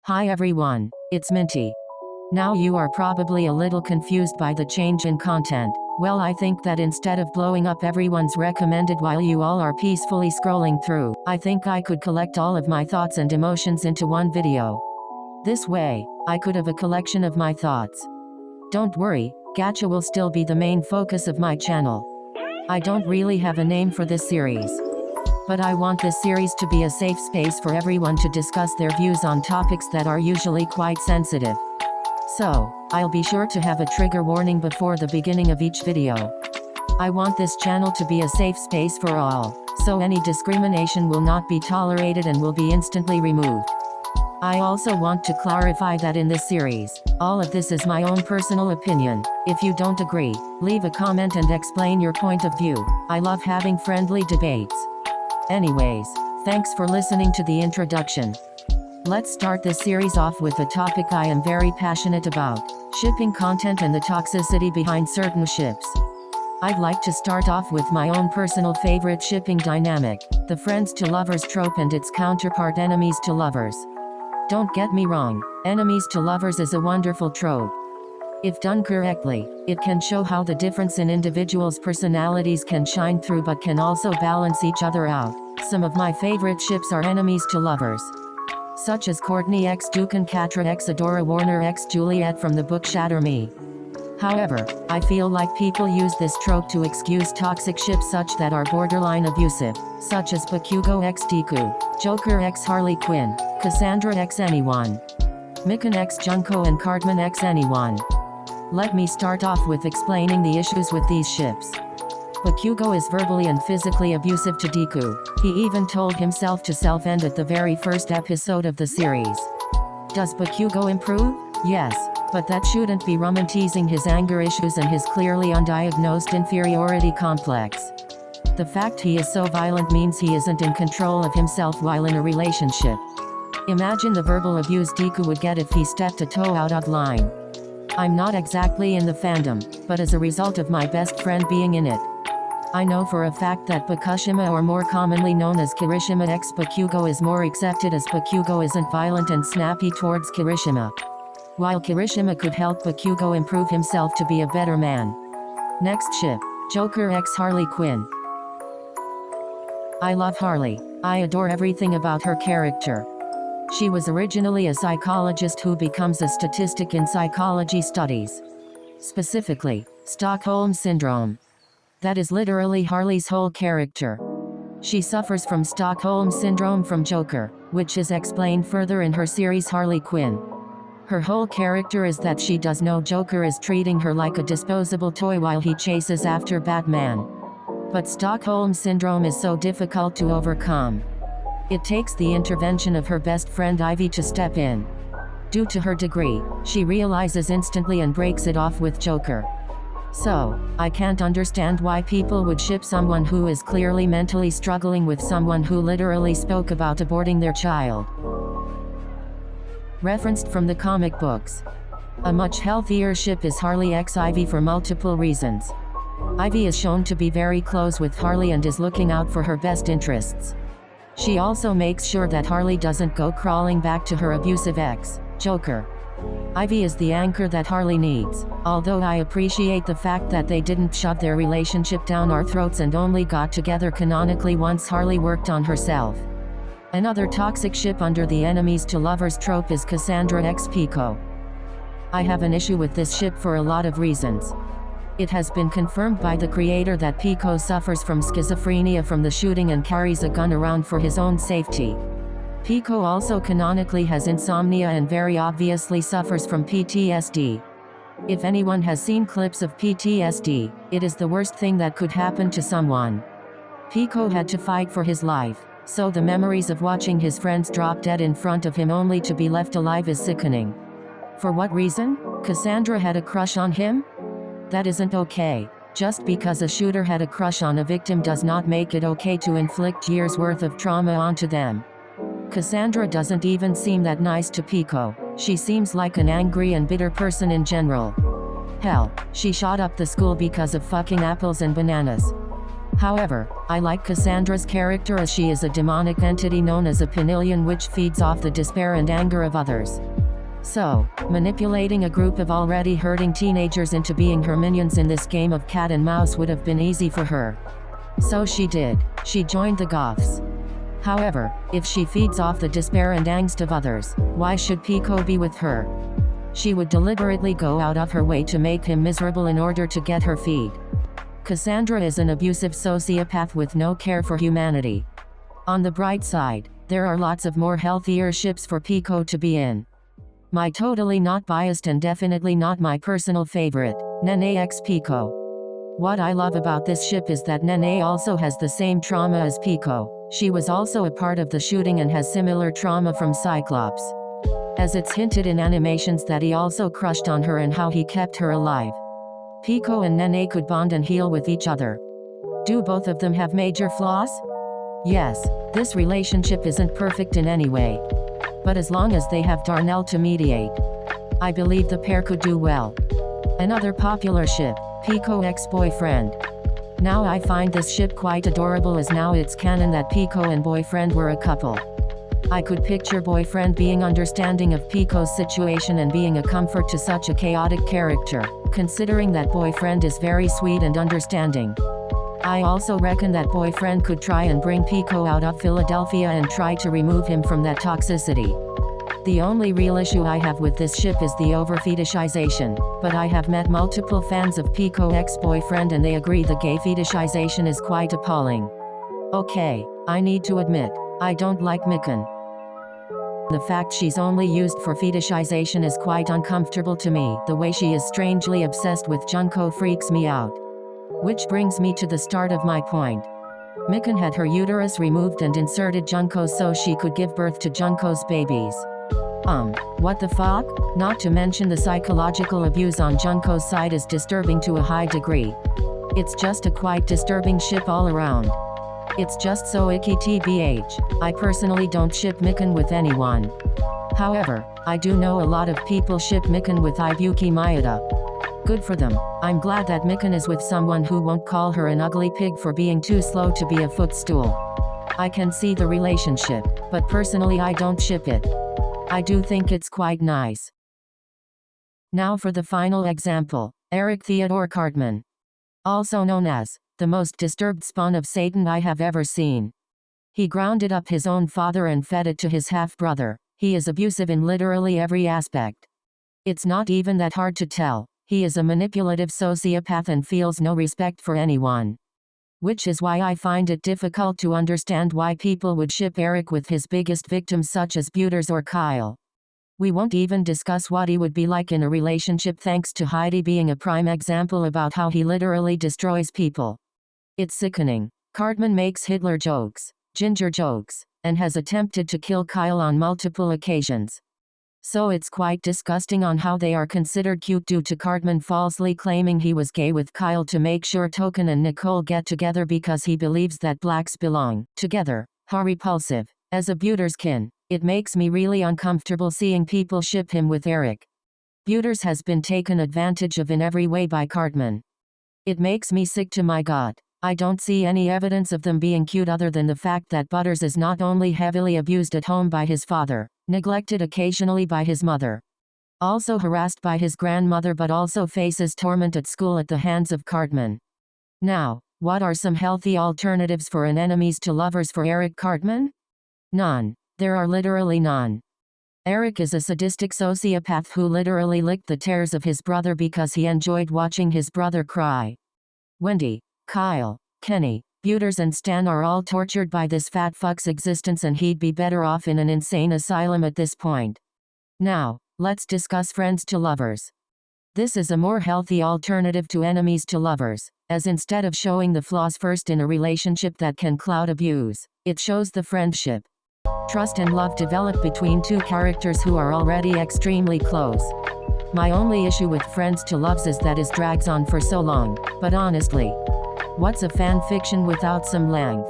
Hi everyone, it's Minty. Now you are probably a little confused by the change in content. Well, I think that instead of blowing up everyone's recommended while you all are peacefully scrolling through, I think I could collect all of my thoughts and emotions into one video. This way, I could have a collection of my thoughts. Don't worry, gacha will still be the main focus of my channel. I don't really have a name for this series. But I want this series to be a safe space for everyone to discuss their views on topics that are usually quite sensitive. So, I'll be sure to have a trigger warning before the beginning of each video. I want this channel to be a safe space for all, so any discrimination will not be tolerated and will be instantly removed. I also want to clarify that in this series, all of this is my own personal opinion. If you don't agree, leave a comment and explain your point of view. I love having friendly debates. Anyways, thanks for listening to the introduction. Let's start this series off with a topic I am very passionate about: shipping content and the toxicity behind certain ships. I'd like to start off with my own personal favorite shipping dynamic, the friends to lovers trope and its counterpart enemies to lovers. Don't get me wrong, enemies to lovers is a wonderful trope. If done correctly, it can show how the difference in individuals' personalities can shine through but can also balance each other out. Some of my favorite ships are enemies to lovers, such as Courtney x Duke and Catra x Adora Warner x Juliet from the book Shatter Me. However, I feel like people use this trope to excuse toxic ships such that are borderline abusive, such as Bakugo x Deku, Joker x Harley Quinn, Cassandra x anyone, Mikan x Junko and Cartman x anyone. Let me start off with explaining the issues with these ships. Bakugo is verbally and physically abusive to Deku. He even told himself to self-end at the very first episode of the series. Does Bakugo improve? Yes, but that shouldn't be romanticizing his anger issues and his clearly undiagnosed inferiority complex. The fact he is so violent means he isn't in control of himself while in a relationship. Imagine the verbal abuse Deku would get if he stepped a toe out of line. I'm not exactly in the fandom, but as a result of my best friend being in it, I know for a fact that Bakushima, or more commonly known as Kirishima x Bakugo, is more accepted as Bakugo isn't violent and snappy towards Kirishima, while Kirishima could help Bakugo improve himself to be a better man. Next ship, Joker x Harley Quinn. I love Harley. I adore everything about her character. She was originally a psychologist who becomes a statistic in psychology studies. Specifically, Stockholm Syndrome. That is literally Harley's whole character. She suffers from Stockholm Syndrome from Joker, which is explained further in her series Harley Quinn. Her whole character is that she does know Joker is treating her like a disposable toy while he chases after Batman. But Stockholm Syndrome is so difficult to overcome. It takes the intervention of her best friend Ivy to step in. Due to her degree, she realizes instantly and breaks it off with Joker. So, I can't understand why people would ship someone who is clearly mentally struggling with someone who literally spoke about aborting their child. Referenced from the comic books. A much healthier ship is Harley x Ivy for multiple reasons. Ivy is shown to be very close with Harley and is looking out for her best interests. She also makes sure that Harley doesn't go crawling back to her abusive ex, Joker. Ivy is the anchor that Harley needs, although I appreciate the fact that they didn't shove their relationship down our throats and only got together canonically once Harley worked on herself. Another toxic ship under the enemies to lovers trope is Cassandra x Pico. I have an issue with this ship for a lot of reasons. It has been confirmed by the creator that Pico suffers from schizophrenia from the shooting and carries a gun around for his own safety. Pico also canonically has insomnia and very obviously suffers from PTSD. If anyone has seen clips of PTSD, it is the worst thing that could happen to someone. Pico had to fight for his life, so the memories of watching his friends drop dead in front of him only to be left alive is sickening. For what reason? Cassandra had a crush on him? That isn't okay. Just because a shooter had a crush on a victim does not make it okay to inflict years' worth of trauma onto them. Cassandra doesn't even seem that nice to Pico. She seems like an angry and bitter person in general. Hell, she shot up the school because of fucking apples and bananas. However, I like Cassandra's character as she is a demonic entity known as a Penillion which feeds off the despair and anger of others. So, manipulating a group of already hurting teenagers into being her minions in this game of cat and mouse would have been easy for her. So she did. She joined the Goths. However, if she feeds off the despair and angst of others, why should Pico be with her? She would deliberately go out of her way to make him miserable in order to get her feed. Cassandra is an abusive sociopath with no care for humanity. On the bright side, there are lots of more healthier ships for Pico to be in. My totally not biased and definitely not my personal favorite, Nene x Pico. What I love about this ship is that Nene also has the same trauma as Pico. She was also a part of the shooting and has similar trauma from Cyclops. As it's hinted in animations that he also crushed on her and how he kept her alive. Pico and Nene could bond and heal with each other. Do both of them have major flaws? Yes, this relationship isn't perfect in any way. But as long as they have Darnell to mediate, I believe the pair could do well. Another popular ship, Pico ex-boyfriend. Now I find this ship quite adorable as now it's canon that Pico and boyfriend were a couple. I could picture boyfriend being understanding of Pico's situation and being a comfort to such a chaotic character, considering that boyfriend is very sweet and understanding. I also reckon that boyfriend could try and bring Pico out of Philadelphia and try to remove him from that toxicity. The only real issue I have with this ship is the over-fetishization, but I have met multiple fans of Pico ex-boyfriend and they agree the gay fetishization is quite appalling. Okay, I need to admit, I don't like Mikan. The fact she's only used for fetishization is quite uncomfortable to me. The way she is strangely obsessed with Junko freaks me out. Which brings me to the start of my point. Mikan had her uterus removed and inserted Junko's so she could give birth to Junko's babies. What the fuck? Not to mention the psychological abuse on Junko's side is disturbing to a high degree. It's just a quite disturbing ship all around. It's just so icky tbh. I personally don't ship Mikan with anyone. However, I do know a lot of people ship Mikan with Ibuki Maeda. Good for them. I'm glad that Mikan is with someone who won't call her an ugly pig for being too slow to be a footstool. I can see the relationship, but personally I don't ship it. I do think it's quite nice. Now for the final example, Eric Theodore Cartman. Also known as the most disturbed spawn of Satan I have ever seen. He grounded up his own father and fed it to his half-brother. He is abusive in literally every aspect. It's not even that hard to tell. He is a manipulative sociopath and feels no respect for anyone. Which is why I find it difficult to understand why people would ship Eric with his biggest victims such as Butters or Kyle. We won't even discuss what he would be like in a relationship thanks to Heidi being a prime example about how he literally destroys people. It's sickening. Cartman makes Hitler jokes, ginger jokes, and has attempted to kill Kyle on multiple occasions. So it's quite disgusting on how they are considered cute due to Cartman falsely claiming he was gay with Kyle to make sure Token and Nicole get together because he believes that blacks belong together. How repulsive. As a Buterskin, it makes me really uncomfortable seeing people ship him with Eric. Butters has been taken advantage of in every way by Cartman. It makes me sick to my gut. I don't see any evidence of them being cute other than the fact that Butters is not only heavily abused at home by his father, neglected occasionally by his mother, also harassed by his grandmother but also faces torment at school at the hands of Cartman. Now, what are some healthy alternatives for an enemies to lovers for Eric Cartman? None. There are literally none. Eric is a sadistic sociopath who literally licked the tears of his brother because he enjoyed watching his brother cry. Wendy, Kyle, Kenny, Butters and Stan are all tortured by this fat fuck's existence and he'd be better off in an insane asylum at this point. Now, let's discuss friends to lovers. This is a more healthy alternative to enemies to lovers, as instead of showing the flaws first in a relationship that can cloud abuse, it shows the friendship, trust and love develop between two characters who are already extremely close. My only issue with friends to loves is that it drags on for so long, but honestly, what's a fan fiction without some length?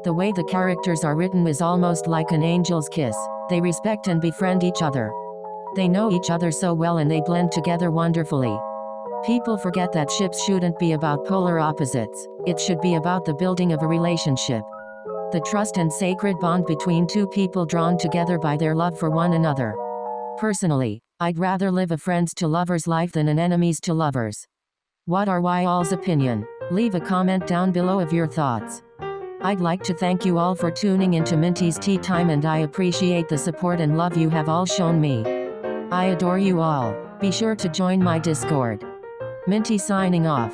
The way the characters are written is almost like an angel's kiss. They respect and befriend each other. They know each other so well and they blend together wonderfully. People forget that ships shouldn't be about polar opposites. It should be about the building of a relationship. The trust and sacred bond between two people drawn together by their love for one another. Personally, I'd rather live a friends to lovers life than an enemies to lovers. What are y'all's opinion? Leave a comment down below of your thoughts. I'd like to thank you all for tuning into Minty's Tea Time, and I appreciate the support and love you have all shown me. I adore you all. Be sure to join my Discord. Minty signing off.